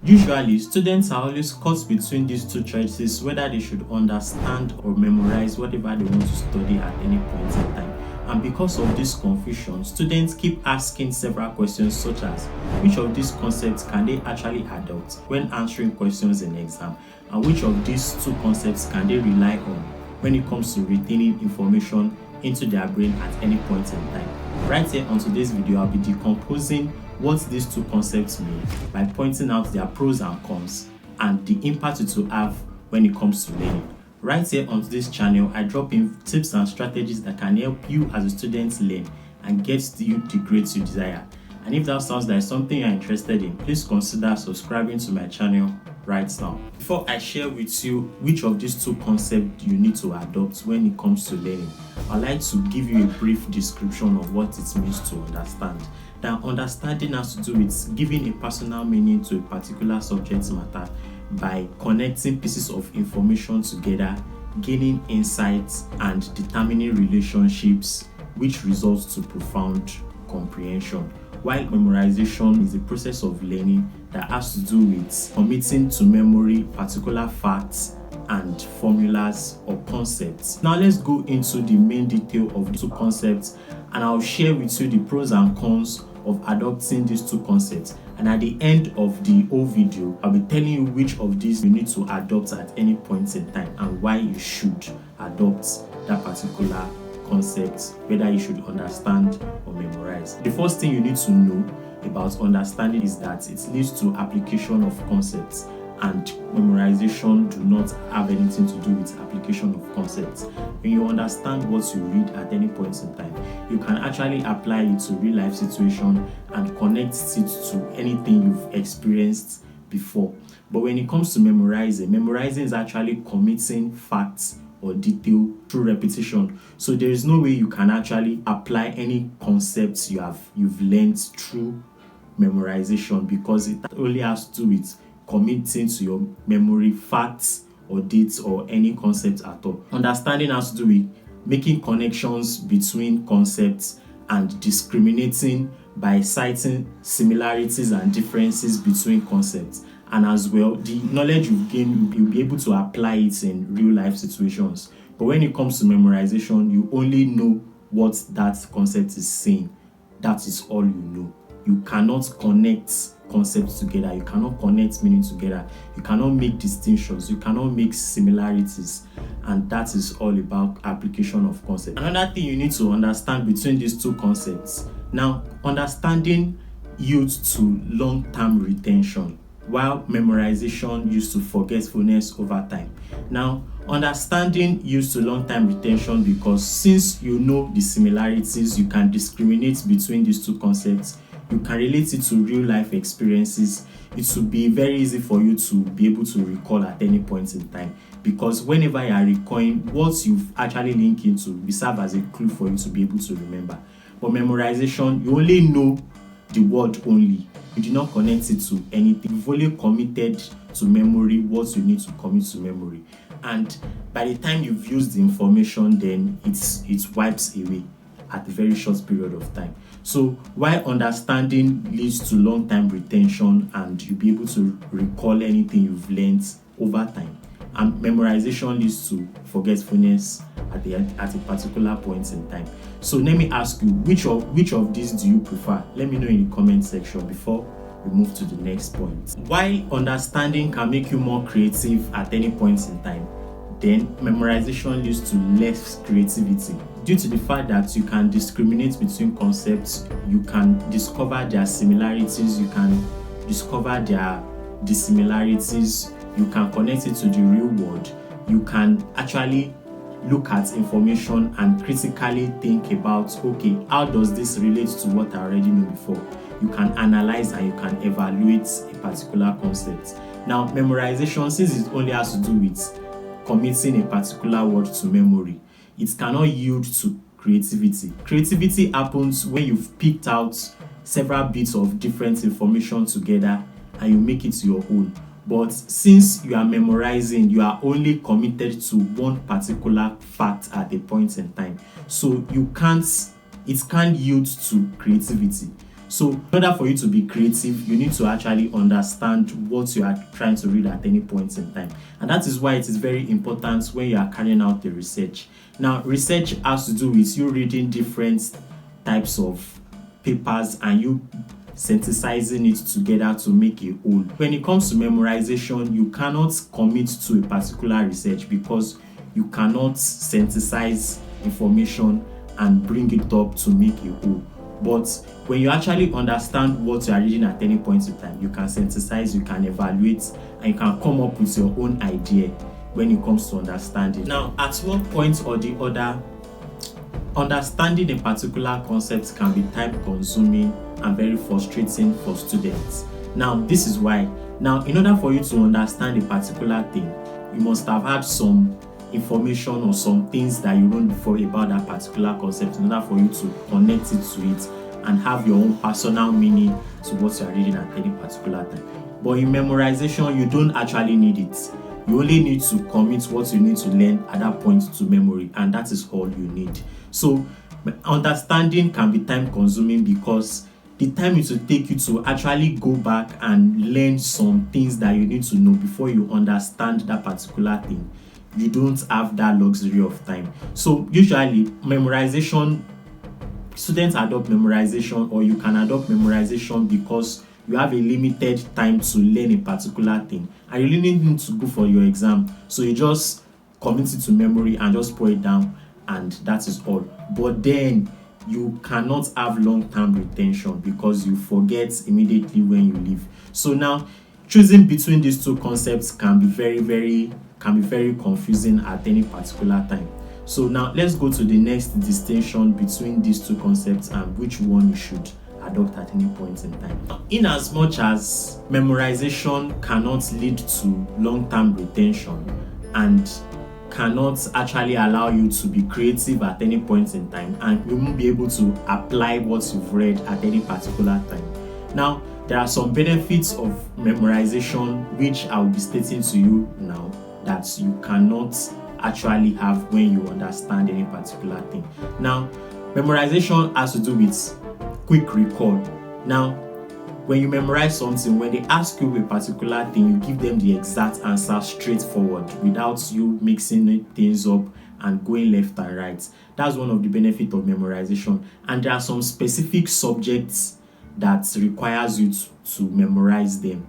Usually, students are always caught between these two choices, whether they should understand or memorize whatever they want to study at any point in time. And because of this confusion, students keep asking several questions such as, which of these concepts can they actually adopt when answering questions in exam? And which of these two concepts can they rely on when it comes to retaining information into their brain at any point in time? Right here on today's video, I'll be decomposing what these two concepts mean by pointing out their pros and cons and the impact it will have when it comes to learning. Right here on this channel, I drop in tips and strategies that can help you as a student learn and get you the grades you desire. And if that sounds like something you're interested in, please consider subscribing to my channel right now. Before I share with you which of these two concepts you need to adopt when it comes to learning, I'd like to give you a brief description of what it means to understand. Now, understanding has to do with giving a personal meaning to a particular subject matter by connecting pieces of information together, gaining insights, and determining relationships which results to profound comprehension. While memorization is a process of learning that has to do with committing to memory particular facts and formulas or concepts. Now let's go into the main detail of the two concepts, and I'll share with you the pros and cons of adopting these two concepts. And at the end of the whole video, I'll be telling you which of these you need to adopt at any point in time and why you should adopt that particular concept, whether you should understand or memorize. The first thing you need to know about understanding is that it leads to application of concepts, and memorization do not have anything to do with application of concepts. When you understand what you read at any point in time, you can actually apply it to real life situation and connect it to anything you've experienced before. But when it comes to memorizing is actually committing facts or detail through repetition. So there is no way you can actually apply any concepts you've learned through memorization, because it only has to do with committing to your memory facts or dates or any concept at all. Understanding has to do with making connections between concepts and discriminating by citing similarities and differences between concepts. And as well, the knowledge you've gained, you'll be able to apply it in real life situations. But when it comes to memorization, you only know what that concept is saying. That is all you know. You cannot connect concepts together. You cannot connect meaning together. You cannot make distinctions. You cannot make similarities. And that is all about application of concept. Another thing you need to understand between these two concepts. Now, understanding yields to long-term retention, while memorization used to forgetfulness over time. Now, understanding used to long-term retention because since you know the similarities, you can discriminate between these two concepts. You can relate it to real life experiences. It will be very easy for you to be able to recall at any point in time, because whenever you are recalling what you've actually linked into, will serve as a clue for you to be able to remember. But memorization, you only know the word only. You do not connect it to anything. You've only committed to memory what you need to commit to memory. And by the time you've used the information, then it wipes away at a very short period of time. So while understanding leads to long-term retention and you'll be able to recall anything you've learned over time, and memorization leads to forgetfulness at a particular point in time. So let me ask you, which of these do you prefer? Let me know in the comment section before we move to the next point. While understanding can make you more creative at any point in time, then memorization leads to less creativity due to the fact that you can discriminate between concepts, you can discover their similarities, you can discover their dissimilarities, you can connect it to the real world, you can actually look at information and critically think about, okay, how does this relate to what I already know before? You can analyze and you can evaluate a particular concept. Now, memorization, since it only has to do with committing a particular word to memory, it cannot yield to creativity. Creativity happens when you've picked out several bits of different information together and you make it your own. But since you are memorizing, you are only committed to one particular fact at a point in time. So it can't yield to creativity. So in order for you to be creative, you need to actually understand what you are trying to read at any point in time. And that is why it is very important when you are carrying out the research. Now, research has to do with you reading different types of papers and you synthesizing it together to make a whole. When it comes to memorization, you cannot commit to a particular research because you cannot synthesize information and bring it up to make a whole. But when you actually understand what you are reading at any point in time, you can synthesize, you can evaluate, and you can come up with your own idea when it comes to understanding. Now, at one point or the other, understanding a particular concept can be time consuming and very frustrating for students. Now, this is why. Now, in order for you to understand a particular thing, you must have had some information or some things that you learned before about that particular concept in order for you to connect it to it and have your own personal meaning to what you are reading at any particular time. But in memorization, you don't actually need it. You only need to commit what you need to learn at that point to memory, and that is all you need. So understanding can be time consuming because the time it will take you to actually go back and learn some things that you need to know before you understand that particular thing, you don't have that luxury of time. So usually memorization, students adopt memorization, or you can adopt memorization because you have a limited time to learn a particular thing and you really need to go for your exam, so you just commit it to memory and just pour it down, and that is all. But then you cannot have long-term retention because you forget immediately when you leave. So now choosing between these two concepts can be very confusing at any particular time. So now let's go to the next distinction between these two concepts and which one you should adopt at any point in time. In as much as memorization cannot lead to long-term retention and cannot actually allow you to be creative at any point in time, and you won't be able to apply what you've read at any particular time. Now, there are some benefits of memorization which I will be stating to you now that you cannot actually have when you understand any particular thing. Now, memorization has to do with quick recall. Now, when you memorize something, when they ask you a particular thing, you give them the exact answer straightforward without you mixing things up and going left and right. That's one of the benefits of memorization. And there are some specific subjects that requires you to memorize them,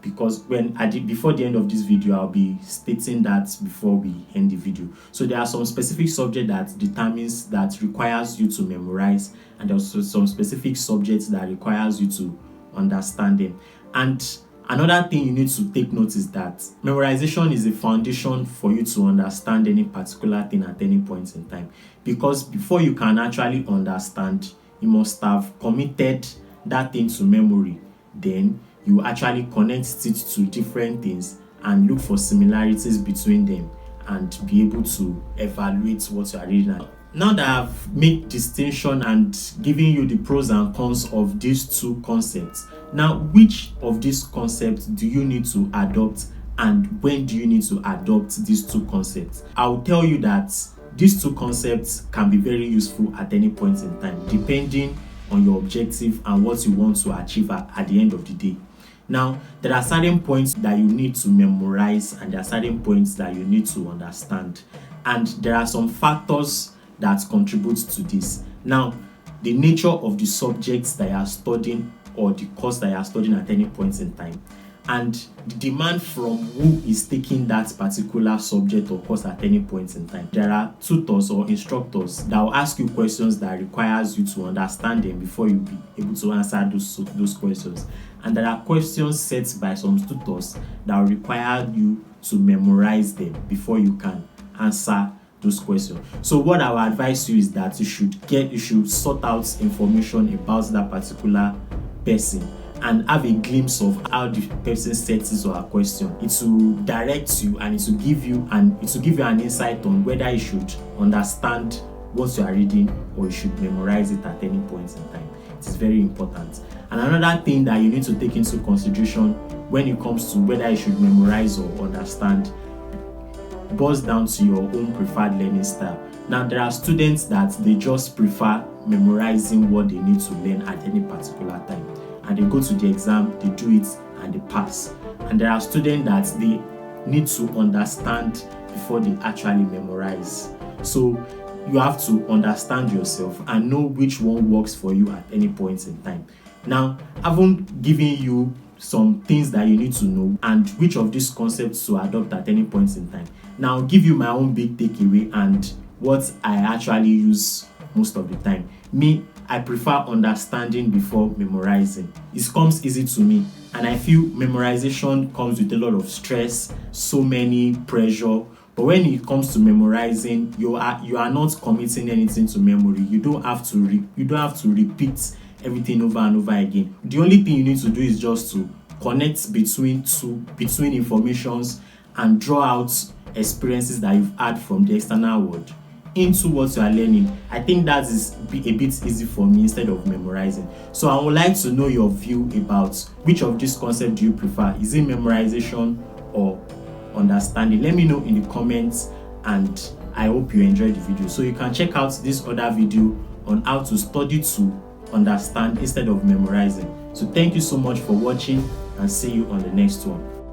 because before the end of this video, I'll be stating that before we end the video. So there are some specific subject that requires you to memorize, and also some specific subjects that requires you to understand them. And another thing you need to take note is that memorization is a foundation for you to understand any particular thing at any point in time, because before you can actually understand, you must have committed that thing to memory. Then you actually connect it to different things and look for similarities between them and be able to evaluate what you are reading. Now that I've made distinction and given you the pros and cons of these two concepts, now which of these concepts do you need to adopt and when do you need to adopt these two concepts? I'll tell you that these two concepts can be very useful at any point in time, depending on your objective and what you want to achieve at the end of the day. Now, there are certain points that you need to memorize and there are certain points that you need to understand. And there are some factors that contribute to this. Now, the nature of the subjects that you are studying or the course that you are studying at any point in time, and the demand from who is taking that particular subject or course at any point in time. There are tutors or instructors that will ask you questions that requires you to understand them before you be able to answer those questions. And there are questions set by some tutors that will require you to memorize them before you can answer those questions. So what I would advise you is that you should sort out information about that particular person and have a glimpse of how the person sets his or her question. It will direct you and it will give you an insight on whether you should understand what you are reading or you should memorize it at any point in time. It is very important. And another thing that you need to take into consideration when it comes to whether you should memorize or understand boils down to your own preferred learning style. Now, there are students that they just prefer memorizing what they need to learn at any particular time, and they go to the exam, they do it, and they pass. And there are students that they need to understand before they actually memorize. So you have to understand yourself and know which one works for you at any point in time. Now, I've given you some things that you need to know and which of these concepts to adopt at any point in time. Now, I'll give you my own big takeaway and what I actually use most of the time. Me, I prefer understanding before memorizing. It comes easy to me, and I feel memorization comes with a lot of stress, so many pressure. But when it comes to memorizing, you are not committing anything to memory. You don't have to repeat everything over and over again. The only thing you need to do is just to connect between informations and draw out experiences that you've had from the external world into what you are learning. I think that is a bit easy for me instead of memorizing. So I would like to know your view about which of these concepts do you prefer. Is it memorization or understanding? Let me know in the comments, and I hope you enjoyed the video. So you can check out this other video on how to study to understand instead of memorizing. So thank you so much for watching, and see you on the next one.